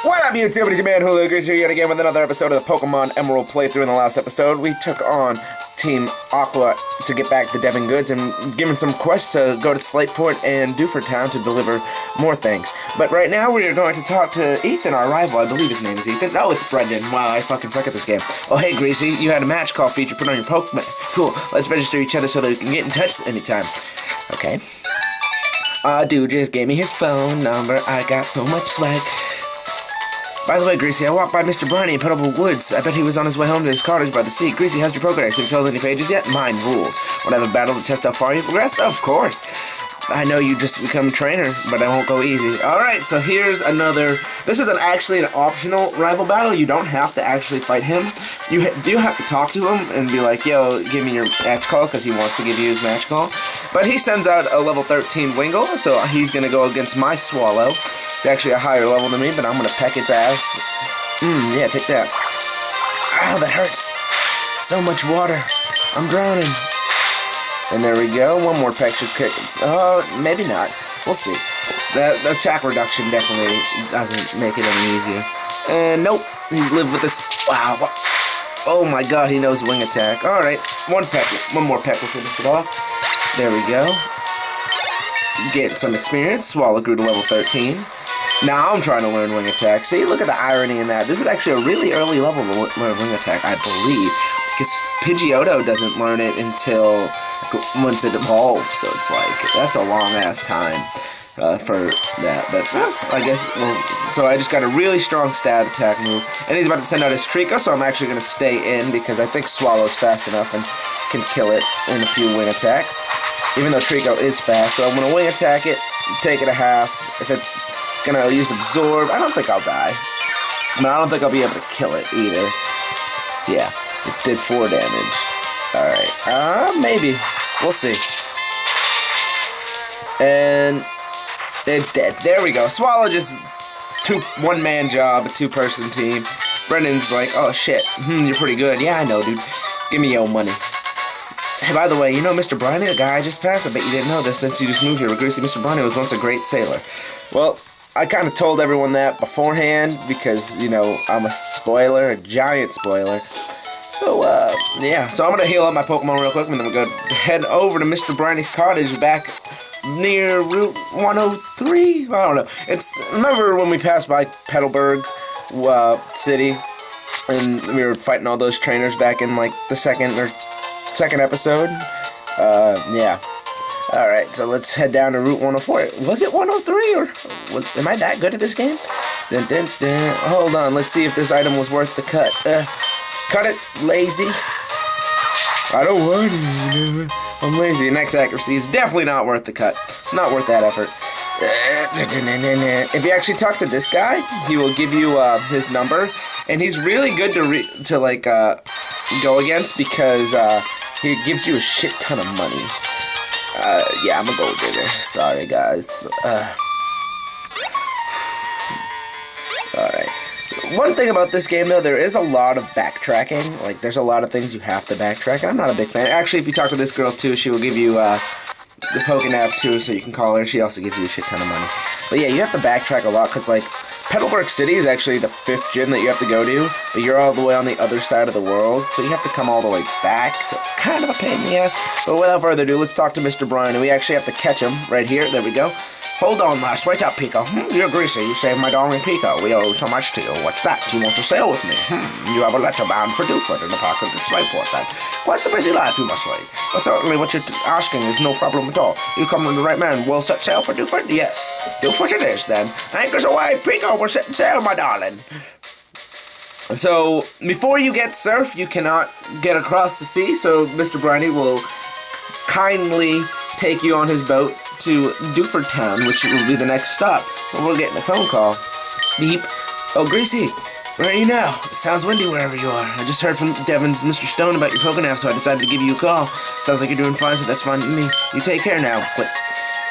What up, YouTube? It's your man Julio here yet again with another episode of the Pokemon Emerald playthrough. In the last episode, we took on Team Aqua to get back the Devon goods and given some quests to go to Slateport and Dewford Town to deliver more things. But right now, we are going to talk to Ethan, our rival. I believe his name is Ethan. No, it's Brendan. Wow, I fucking suck at this game. Oh, hey, Greasy, you had a match call feature put on your Pokemon. Cool. Let's register each other so that we can get in touch anytime. Okay. Dude just gave me his phone number. I got so much swag. By the way, Greasy, I walked by Mr. Briny in Petalable Woods. I bet he was on his way home to his cottage by the sea. Greasy, how's your Pokedex? Have you filled any pages yet? Mine rules. Want to have a battle to test how far you progressed? Of course. I know you just become a trainer, but I won't go easy. Alright, so here's another... This is actually an optional rival battle. You don't have to actually fight him. You have to talk to him and be like, yo, give me your match call, because he wants to give you his match call. But he sends out a level 13 Wingull, so he's going to go against my Swallow. It's actually a higher level than me, but I'm going to peck its ass. Yeah, take that. Ow, that hurts. So much water. I'm drowning. And there we go. One more peck should kick. Oh, maybe not. We'll see. The attack reduction definitely doesn't make it any easier. And nope. He lived with this. Wow. Oh my god, he knows wing attack. Alright. One more peck will finish it off. There we go. Getting some experience. Swallow grew to level 13. Now I'm trying to learn wing attack. See, look at the irony in that. This is actually a really early level to learn wing attack, I believe. Because Pidgeotto doesn't learn it until once it evolves. So it's like, that's a long ass time for that. But I guess, so I just got a really strong stab attack move. And he's about to send out his Trico, so I'm actually going to stay in because I think Swallow's fast enough and can kill it in a few wing attacks. Even though Trico is fast, so I'm going to wing attack it, take it a half. If it's going to use Absorb, I don't think I'll die. But I don't think I'll be able to kill it either. Yeah, it did 4 damage. Alright, maybe. We'll see. And it's dead. There we go. Swallow just one-man job, a two-person team. Brendan's like, oh shit, you're pretty good. Yeah, I know, dude. Give me your money. Hey, by the way, you know Mr. Briny, the guy I just passed? I bet you didn't know this since you just moved here. Greasy, Mr. Briny was once a great sailor. Well, I kind of told everyone that beforehand because, you know, I'm a spoiler, a giant spoiler. So, yeah. So I'm going to heal up my Pokemon real quick, and then we're going to head over to Mr. Briny's cottage back near Route 103? I don't know. Remember when we passed by Petalburg City, and we were fighting all those trainers back in, like, the second episode? Yeah. Alright, so let's head down to Route 104. Was it 103, or am I that good at this game? Hold on, let's see if this item was worth the cut. Cut it, lazy. I don't want to, I'm lazy. Next accuracy is definitely not worth the cut. It's not worth that effort. If you actually talk to this guy, he will give you his number, and he's really good to go against because he gives you a shit ton of money. Yeah, I'm a gold digger. Sorry, guys. Alright. One thing about this game, though, there is a lot of backtracking. Like, there's a lot of things you have to backtrack, and I'm not a big fan. Actually, if you talk to this girl, too, she will give you the Pokénav, too, so you can call her. She also gives you a shit ton of money. But, yeah, you have to backtrack a lot, because, like, Petalburg City is actually the 5th gym that you have to go to, but you're all the way on the other side of the world, so you have to come all the way back, so it's kind of a pain in the ass. But without further ado, let's talk to Mr. Bryan, and we actually have to catch him right here. There we go. Hold on, lass. Wait up, Pico. You're Greasy. You saved my darling Pico. We owe so much to you. What's that? You want to sail with me? You have a letter bound for Dewford in the park of the Slateport, then. Quite the busy life, you must lead. But certainly what you're asking is no problem at all. You come with the right man. We'll set sail for Dewford? Yes. Dewford it is, then. Anchors away, Pico. We're setting sail, my darling. So, before you get surf, you cannot get across the sea, so Mr. Briny will kindly take you on his boat to Dewford Town, which will be the next stop. But we're getting a phone call. Beep. Oh, Greasy, where are you now? It sounds windy wherever you are. I just heard from Devon's Mr. Stone about your Pokénav, so I decided to give you a call. Sounds like you're doing fine, so that's fine with me. You take care now. But,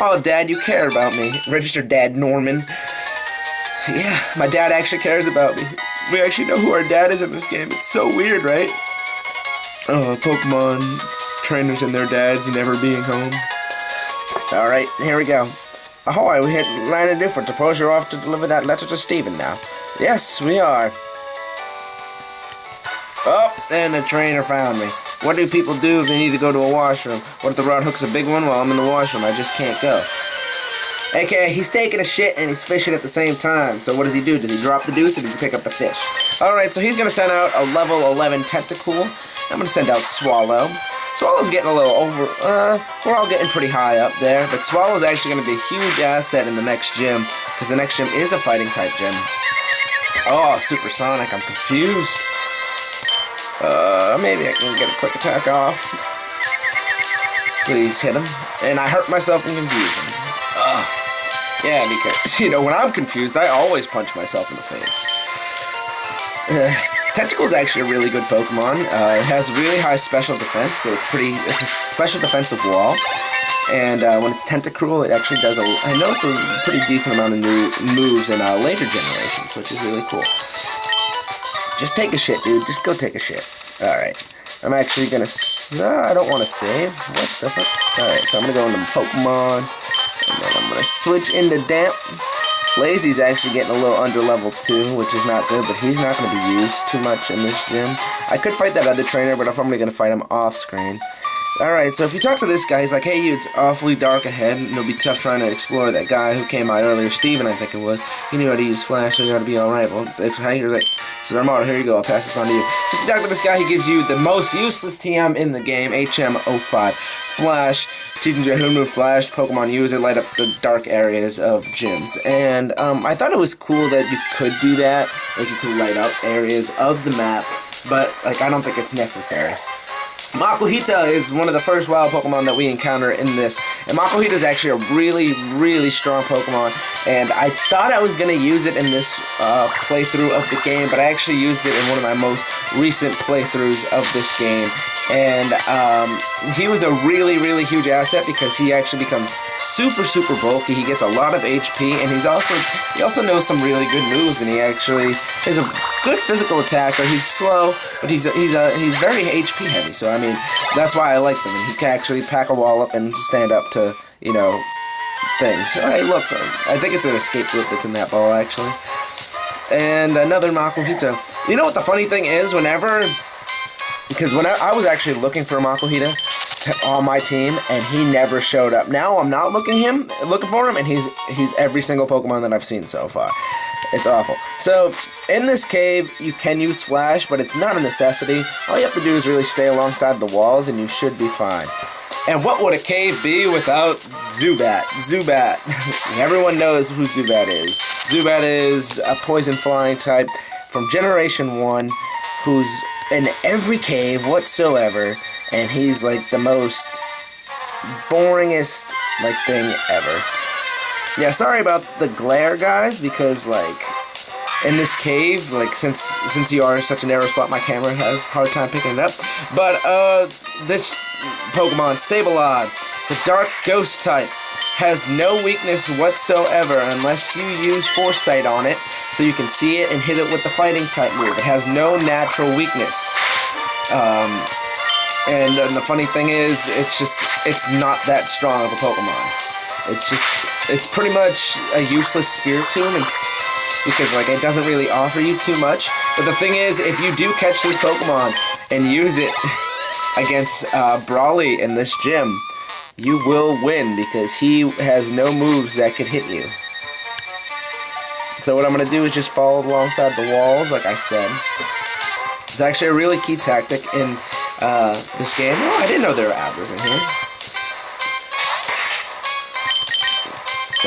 oh, Dad, you care about me. Registered Dad Norman. Yeah, my dad actually cares about me. We actually know who our dad is in this game. It's so weird, right? Oh, Pokemon trainers and their dads never being home. Alright, here we go. Ahoy, we hit landed different. Suppose you're off to deliver that letter to Stephen now. Yes, we are. Oh, and the trainer found me. What do people do if they need to go to a washroom? What if the rod hook's a big one while I'm in the washroom? I just can't go. AKA, he's taking a shit and he's fishing at the same time. So what does he do? Does he drop the deuce or does he pick up the fish? Alright, so he's going to send out a level 11 tentacle. I'm going to send out Swallow. Swallow's getting a little over... we're all getting pretty high up there. But Swallow's actually going to be a huge asset in the next gym. Because the next gym is a fighting type gym. Oh, supersonic. I'm confused. Maybe I can get a quick attack off. Please hit him. And I hurt myself in confusion. Yeah, because, you know, when I'm confused, I always punch myself in the face. Tentacle's actually a really good Pokemon. It has really high special defense, so it's a special defensive wall. And when it's Tentacruel, it actually does I noticed a pretty decent amount of new moves in later generations, which is really cool. Just take a shit, dude. Just go take a shit. Alright. I'm actually gonna... I don't want to save. What the fuck? Alright, so I'm gonna go into Pokemon. And then I'm gonna switch into Damp. Lazy's actually getting a little under level 2, which is not good, but he's not gonna be used too much in this gym. I could fight that other trainer, but I'm probably gonna fight him off screen. Alright, so if you talk to this guy, he's like, hey, you, it's awfully dark ahead, and it'll be tough trying to explore that guy who came out earlier, Steven, I think it was. He knew how to use Flash, so he ought to be alright. Well, you're like, so Armada, here you go, I'll pass this on to you. So if you talk to this guy, he gives you the most useless TM in the game, HM05. Flash, teaching you how to move Flash, Pokemon use it, light up the dark areas of gyms. And I thought it was cool that you could do that, like you could light up areas of the map, but like I don't think it's necessary. Makuhita is one of the first wild Pokemon that we encounter in this, and Makuhita is actually a really, really strong Pokemon, and I thought I was going to use it in this playthrough of the game, but I actually used it in one of my most recent playthroughs of this game, and he was a really, really huge asset because he actually becomes super, super bulky. He gets a lot of HP, and he also knows some really good moves, and he actually is a good physical attacker. He's slow, but he's very HP heavy. So I mean, that's why I like him. And he can actually pack a wall up and stand up to, you know, things. So, hey, look, I think it's an escape route that's in that ball actually. And another Makuhita. You know what the funny thing is? Because when I was actually looking for a Makuhita on my team, and he never showed up. Now I'm not looking for him, and he's every single Pokemon that I've seen so far. It's awful. So, in this cave, you can use Flash, but it's not a necessity. All you have to do is really stay alongside the walls, and you should be fine. And what would a cave be without Zubat? Zubat. Everyone knows who Zubat is. Zubat is a poison flying type from Generation 1, who's in every cave whatsoever, and he's like the most boringest like thing ever. Yeah, sorry about the glare, guys, because like in this cave, like since you are in such a narrow spot, my camera has a hard time picking it up. But this Pokemon, Sableye, it's a dark ghost type, has no weakness whatsoever unless you use Foresight on it, so you can see it and hit it with the fighting type move. It has no natural weakness. And the funny thing is, it's not that strong of a Pokemon. It's pretty much a useless Spiritomb. Because like it doesn't really offer you too much. But the thing is, if you do catch this Pokemon and use it against Brawly in this gym, you will win because he has no moves that could hit you. So what I'm going to do is just follow alongside the walls, like I said. It's actually a really key tactic in this game. Oh, I didn't know there were Abras in here.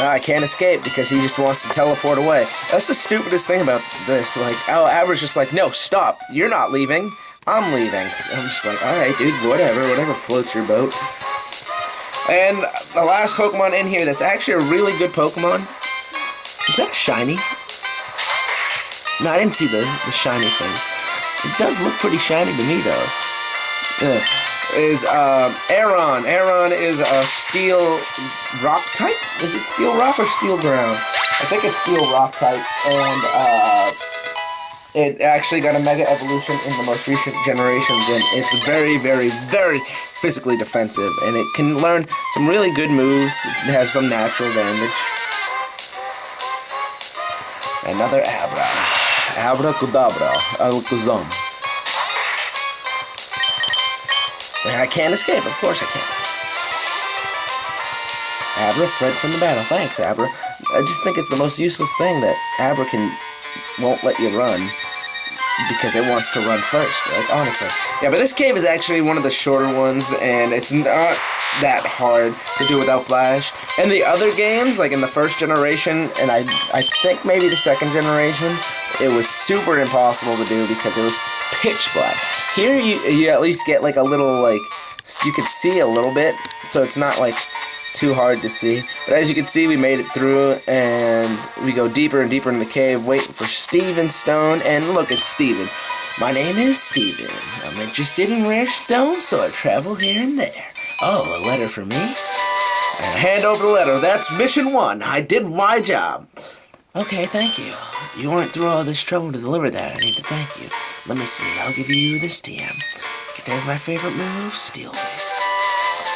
I can't escape because he just wants to teleport away. That's the stupidest thing about this. Like, Abra's just like, no, stop. You're not leaving. I'm leaving. I'm just like, alright, dude, whatever floats your boat. And the last Pokemon in here that's actually a really good Pokemon. Is that a shiny? No, I didn't see the shiny things. It does look pretty shiny to me, though. Is Errands. Errands is a steel rock type? Is it steel rock or steel ground? I think it's steel rock type. And It actually got a Mega Evolution in the most recent generations, and it's very, very, very physically defensive, and it can learn some really good moves. It has some natural damage. Another Abra. Abracadabra. Alakazam. And I can't escape. Of course I can't. Abra fled from the battle. Thanks, Abra. I just think it's the most useless thing that Abra won't let you run because it wants to run first. Like, honestly. Yeah, but this cave is actually one of the shorter ones, and it's not that hard to do without Flash. And the other games, like in the first generation, and I think maybe the second generation, it was super impossible to do because it was pitch black. Here you at least get like a little, like, you could see a little bit, so it's not like too hard to see. But as you can see, we made it through, and we go deeper and deeper in the cave, waiting for Steven Stone, and look at Steven. My name is Steven. I'm interested in rare stones, so I travel here and there. Oh, a letter for me? And I hand over the letter. That's mission 1. I did my job. Okay, thank you. You weren't through all this trouble to deliver that. I need to thank you. Let me see. I'll give you this TM. It contains my favorite move, Steel Wing.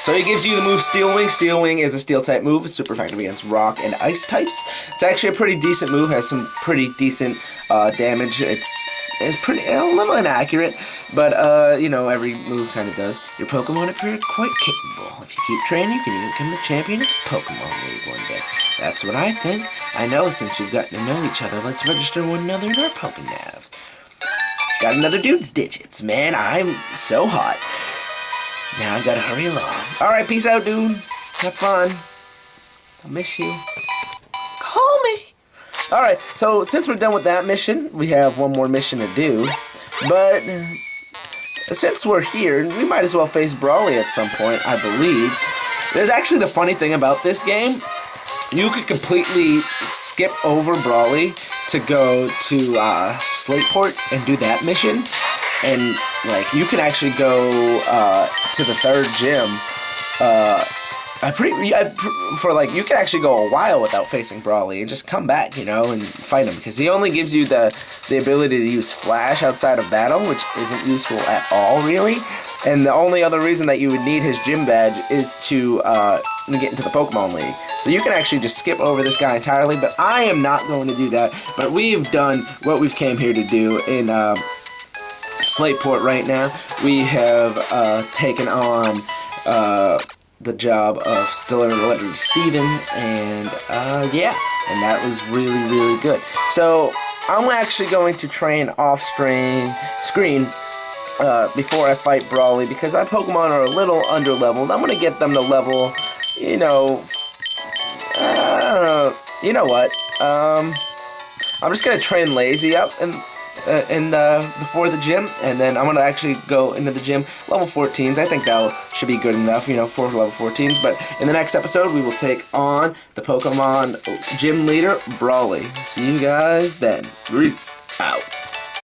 So he gives you the move Steel Wing. Steel Wing is a steel type move. It's super effective against rock and ice types. It's actually a pretty decent move. Has some pretty decent damage. It's pretty a little inaccurate, but you know, every move kind of does. Your Pokemon appear quite capable. If you keep training, you can even become the champion of the Pokemon League one day. That's what I think. I know, since we've gotten to know each other, let's register one another in our Pokénavs. Got another dude's digits, man. I'm so hot. Now I've got to hurry along. Alright, peace out, dude. Have fun. I'll miss you. Call me. Alright, so since we're done with that mission, we have one more mission to do. But since we're here, we might as well face Brawly at some point, I believe. There's actually the funny thing about this game. You could completely skip over Brawly to go to Slateport and do that mission. And, like, you can actually go to the third gym. You can actually go a while without facing Brawly and just come back, you know, and fight him. Because he only gives you the ability to use Flash outside of battle, which isn't useful at all, really. And the only other reason that you would need his gym badge is to get into the Pokemon League. So you can actually just skip over this guy entirely, but I am not going to do that. But we've done what we've came here to do in Slateport right now. We have taken on the job of delivering a letter to Steven, and yeah, and that was really, really good. So I'm actually going to train off screen before I fight Brawly, because my Pokemon are a little under-leveled. I'm going to get them to level, you know, you know what, I'm just going to train Lazy up before the gym, and then I'm going to actually go into the gym level 14s. I think that should be good enough, you know, for level 14s, but in the next episode, we will take on the Pokemon gym leader, Brawly. See you guys then. Peace out.